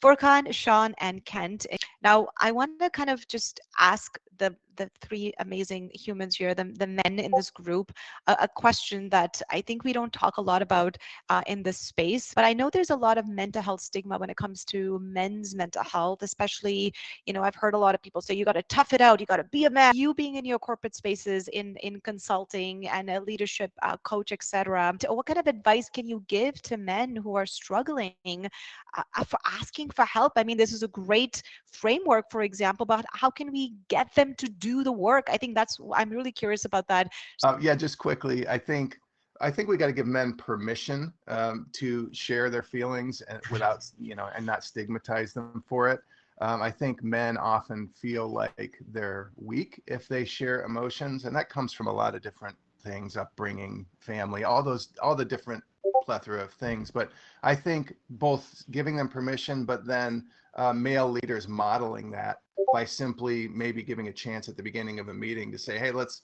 Furkhan, Shawn, and Kent. Now, I want to kind of just ask the three amazing humans here, the men in this group, a question that I think we don't talk a lot about in this space. But I know there's a lot of mental health stigma when it comes to men's mental health, especially, I've heard a lot of people say you got to tough it out, you got to be a man. You being in your corporate spaces, in consulting and a leadership coach, etc. What kind of advice can you give to men who are struggling for asking for help? I mean, this is a great framework, for example, but how can we get them to do the work? I think I'm really curious about that. Yeah, just quickly, I think we got to give men permission to share their feelings and without, and not stigmatize them for it. I think men often feel like they're weak if they share emotions, and that comes from a lot of different things: upbringing, family, all the different plethora of things. But I think both giving them permission, but then male leaders modeling that by simply maybe giving a chance at the beginning of a meeting to say, hey, let's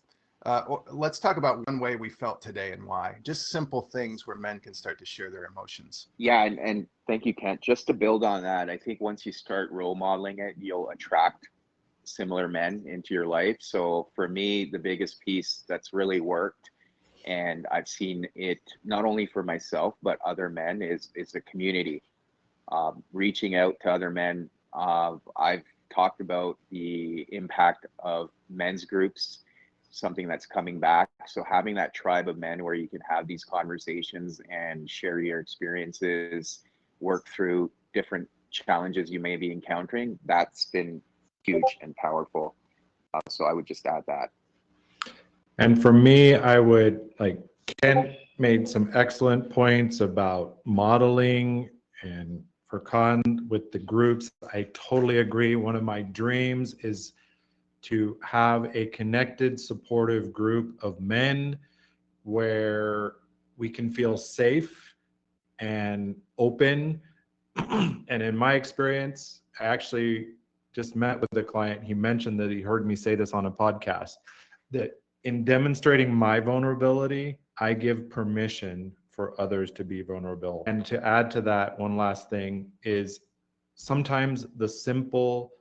talk about one way we felt today and why. Just simple things where men can start to share their emotions. Yeah, and thank you, Kent. Just to build on that, I think once you start role modeling it, you'll attract similar men into your life. So for me, the biggest piece that's really worked, and I've seen it not only for myself but other men, is a community. Reaching out to other men. I've talked about the impact of men's groups, something that's coming back. So having that tribe of men where you can have these conversations and share your experiences, work through different challenges you may be encountering, that's been huge and powerful. So I would just add that. And for me, I would, like, Ken made some excellent points about modeling, and Furkhan with the groups. I totally agree. One of my dreams is to have a connected, supportive group of men where we can feel safe and open. And in my experience, I actually just met with a client. He mentioned that he heard me say this on a podcast, that in demonstrating my vulnerability, I give permission for others to be vulnerable. And to add to that, one last thing is sometimes the simple,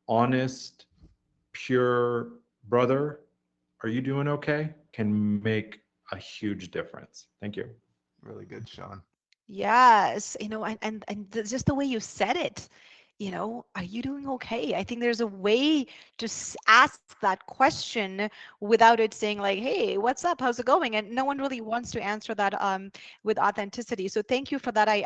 honest, pure brother, are you doing okay, can make a huge difference. Thank you. Really good, Shawn. Yes, and just the way you said it, are you doing okay? I think there's a way to ask that question without it saying like, hey, what's up? How's it going? And no one really wants to answer that with authenticity. So thank you for that. I